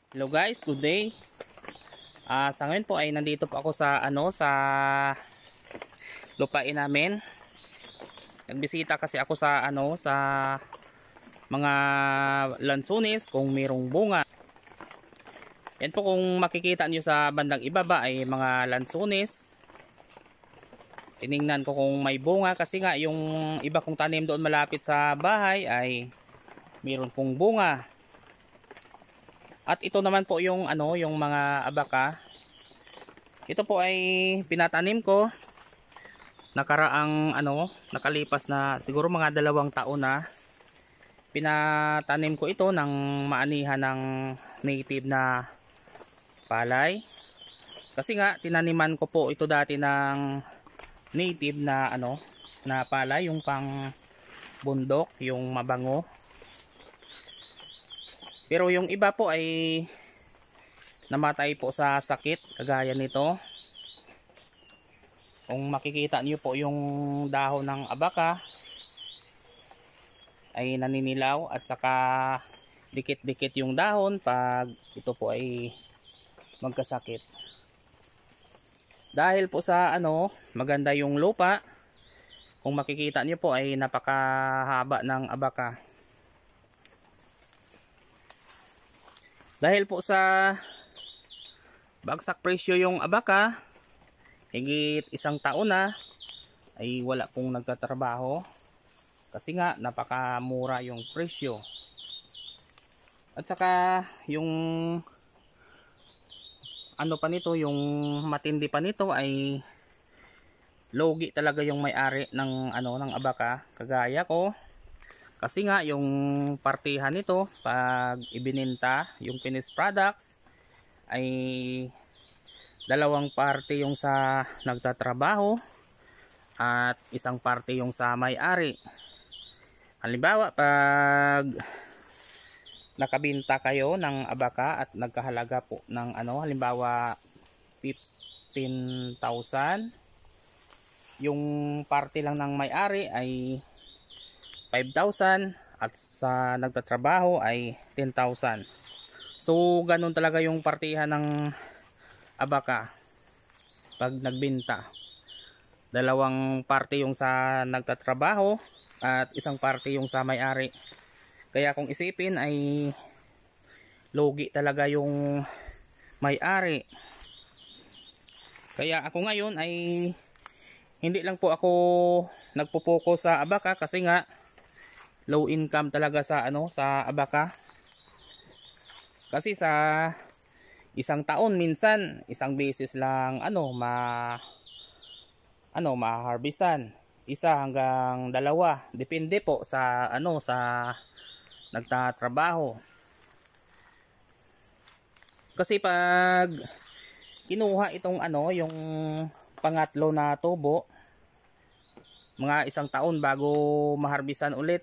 Hello guys, good day. Sa ngayon po ay nandito po ako sa sa lupain namin. Nagbisita kasi ako sa sa mga lansunis kung mayroong bunga. Yan po, kung makikita niyo sa bandang ibaba ay mga lansunis. Tiningnan ko kung may bunga kasi nga yung iba kong tanim doon malapit sa bahay ay mayroon pong bunga. At ito naman po yung yung mga abaka. Ito po ay pinatanim ko nakaraang nakalipas na siguro mga 2 taon na. Pinatanim ko ito ng maanihan ng native na palay. Kasi nga tinaniman ko po ito dati ng native na na palay, yung pang bundok, yung mabango. Pero yung iba po ay namatay po sa sakit kagaya nito. Kung makikita niyo po yung dahon ng abaka ay naninilaw at saka dikit-dikit yung dahon pag ito po ay magkasakit. Dahil po sa maganda yung lupa, kung makikita niyo po ay napakahaba ng abaka. Dahil po sa bagsak presyo yung abaka, higit 1 taon na ay wala pong nagtatrabaho kasi nga napakamura yung presyo. At saka yung pa nito, yung matindi pa nito ay logi talaga yung may-ari ng ng abaka kagaya ko. Kasi nga yung partihan nito pag ibininta yung finished products ay 2 parte yung sa nagtatrabaho at 1 parte yung sa may-ari. Halimbawa, pag nakabinta kayo ng abaka at nagkahalaga po ng halimbawa 15,000, yung parte lang ng may-ari ay 5,000 at sa nagtatrabaho ay 10,000. So ganun talaga yung partihan ng abaka pag nagbenta. 2 parte yung sa nagtatrabaho at 1 parte yung sa may-ari. Kaya kung isipin ay logi talaga yung may-ari. Kaya ako ngayon ay hindi lang po ako nagpo-focus sa abaka kasi nga low income talaga sa sa abaka. Kasi sa 1 taon minsan 1 beses lang ma-harvestan, 1 hanggang 2, depende po sa sa nagtatrabaho. Kasi pag kinuha itong yung pangatlo na tubo, mga 1 taon bago maharbisan ulit.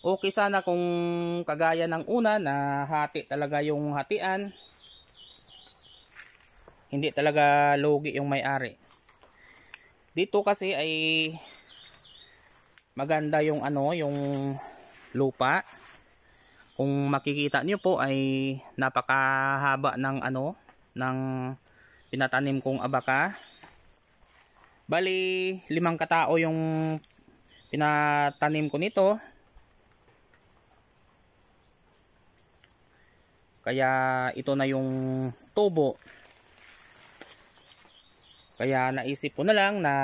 Okay sana kung kagaya ng una na hati talaga yung hatian, hindi talaga lugi yung may-ari. Dito kasi ay maganda yung yung lupa. Kung makikita niyo po ay napakahaba ng ng pinatanim kong abaka. Bali 5 katao yung pinatanim ko nito. Kaya ito na yung tubo. Kaya naisip ko na lang na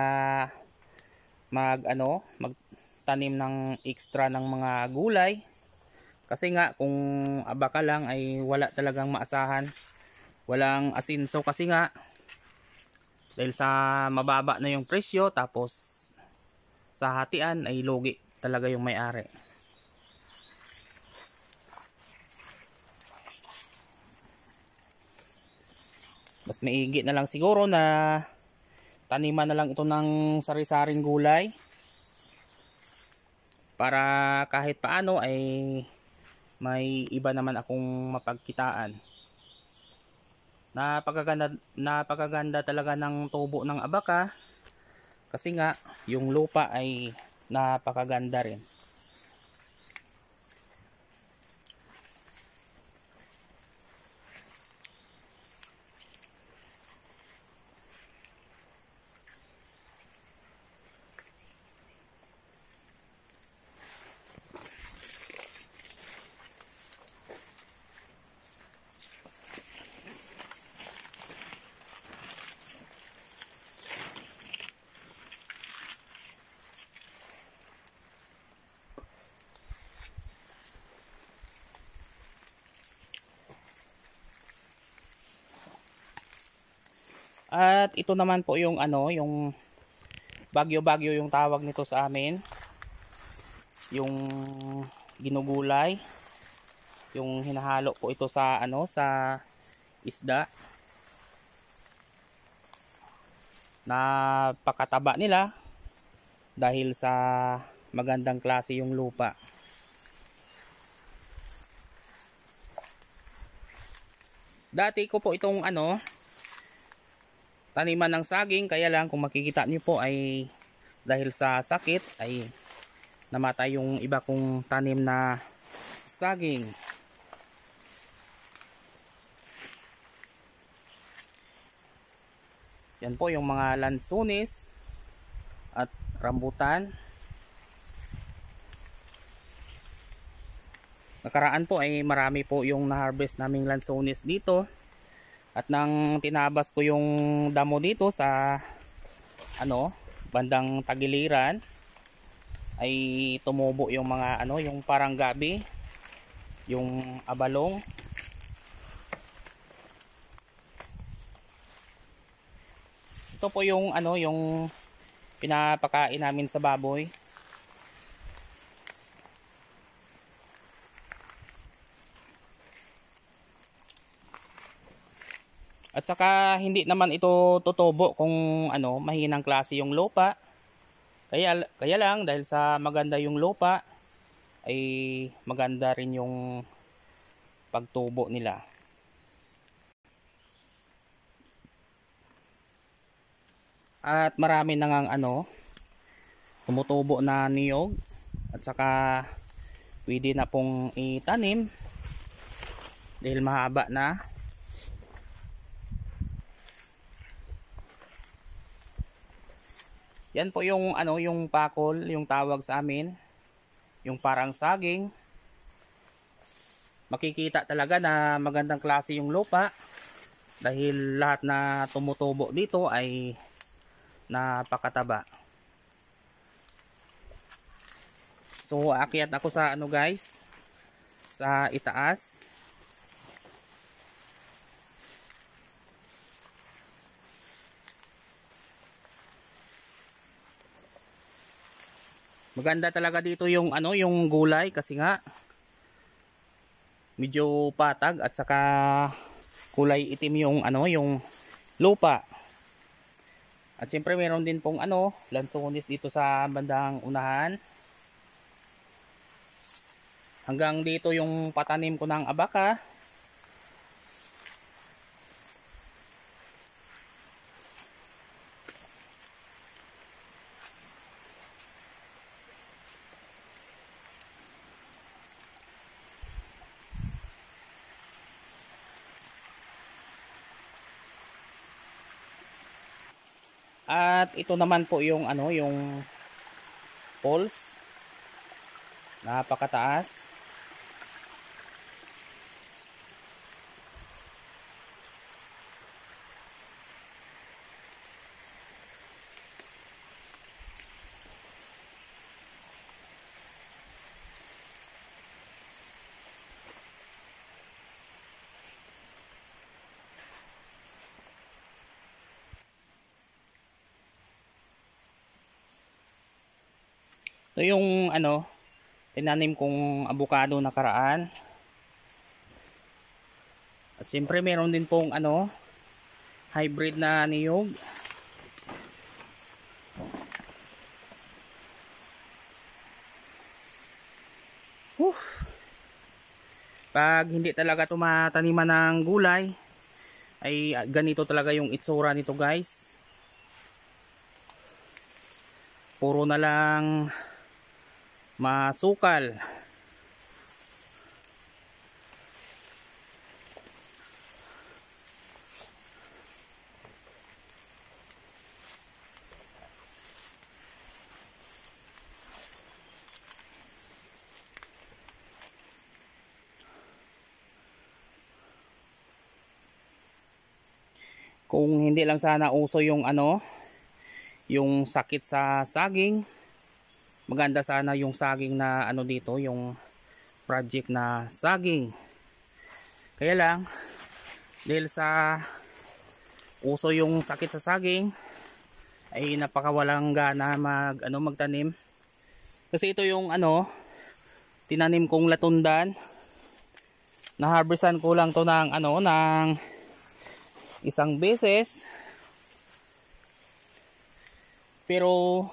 magtanim ng extra ng mga gulay. Kasi nga kung abaka lang ay wala talagang maasahan. Walang asinso kasi nga dahil sa mababa na yung presyo, tapos sa hatian ay lugi talaga yung may-ari. Mas maigi na lang siguro na taniman na lang ito ng sari-saring gulay para kahit paano ay may iba naman akong mapagkitaan. Napakaganda talaga ng tubo ng abaka kasi nga yung lupa ay napakaganda rin. At ito naman po yung ano, yung bagyo-bagyo yung tawag nito sa amin. Yung ginugulay. Yung hinahalo po ito sa ano, sa isda. Napakataba nila dahil sa magandang klase yung lupa. Dati ko po itong ano, taniman ng saging, kaya lang kung makikita niyo po ay dahil sa sakit ay namatay yung iba kong tanim na saging. Yan po yung mga lansunis at rambutan. Nakaraan po ay marami po yung na-harvest naming lansunis dito. At nang tinabas ko yung damo dito sa ano, bandang Tagiliran, ay tumubo yung mga ano, yung parang gabi, yung abalong. Ito po yung ano, yung pinapakain namin sa baboy. At saka hindi naman ito tutubo kung ano, mahinang klase yung lupa. Kaya lang dahil sa maganda yung lupa ay maganda rin yung pagtubo nila. At marami na ngang ano, tumutubo na niyog at saka pwede na pong itanim dahil mahaba na. Yan po yung ano, yung pakol, yung tawag sa amin, yung parang saging. Makikita talaga na magandang klase yung lupa dahil lahat na tumutubo dito ay napakataba. So aakyat ako sa ano guys, sa itaas. Maganda talaga dito yung ano, yung gulay kasi nga medyo patag at saka kulay itim yung ano, yung lupa. At siyempre meron din pong ano, lansones dito sa bandang unahan. Hanggang dito yung patanim ko ng abaka. At ito naman po yung ano, yung poles. Napakataas. Ito yung ano, tinanim kong abukado nakaraan. At siyempre meron din pong ano, hybrid na niyog. Pag hindi talaga tumataniman ng gulay ay ganito talaga yung itsura nito guys. Puro na lang masukal. Kung hindi lang sana uso yung ano, yung sakit sa saging, maganda sana yung saging na ano dito, yung project na saging. Kaya lang dahil sa uso yung sakit sa saging, ay napakawalang gana magtanim. Kasi ito yung tinanim kong latundan. Na-harvestan ko lang to ng isang beses. Pero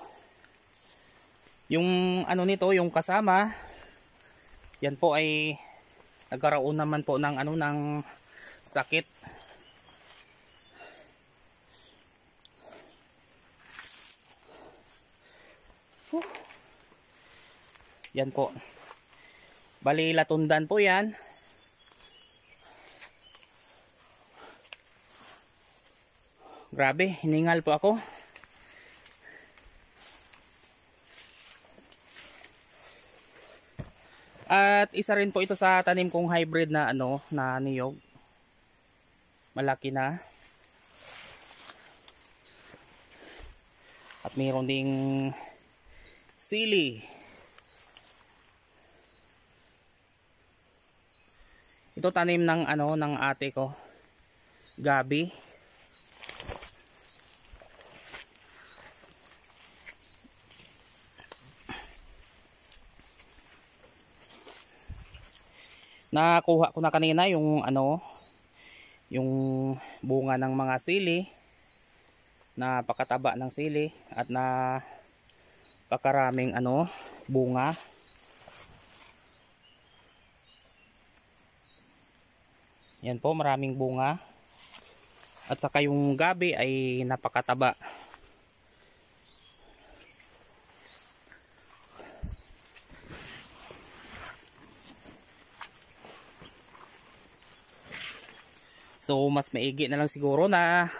yung nito, yung kasama, yan po ay nagkaroon naman po ng ng sakit. Yan po. Bali latundan po yan. Grabe, hiningal po ako. At isa rin po ito sa tanim kong hybrid na na niyog. Malaki na. At mayroon ding sili. Ito tanim ng ng ate ko. Gabi. Nakuha ko na kanina yung yung bunga ng mga sili. Napakataba ng sili at napakaraming bunga. Yan po, maraming bunga. At saka yung gabi ay napakataba. So mas maigi na lang siguro na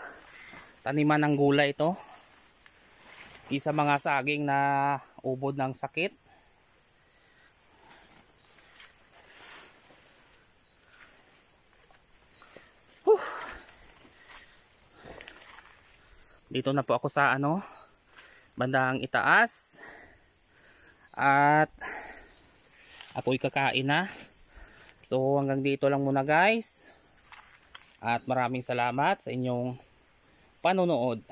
taniman ng gulay ito. Isa mga saging na ubod ng sakit. Dito na po ako sa bandang itaas. At ako'y kakain na. So hanggang dito lang muna guys. At maraming salamat sa inyong panonood.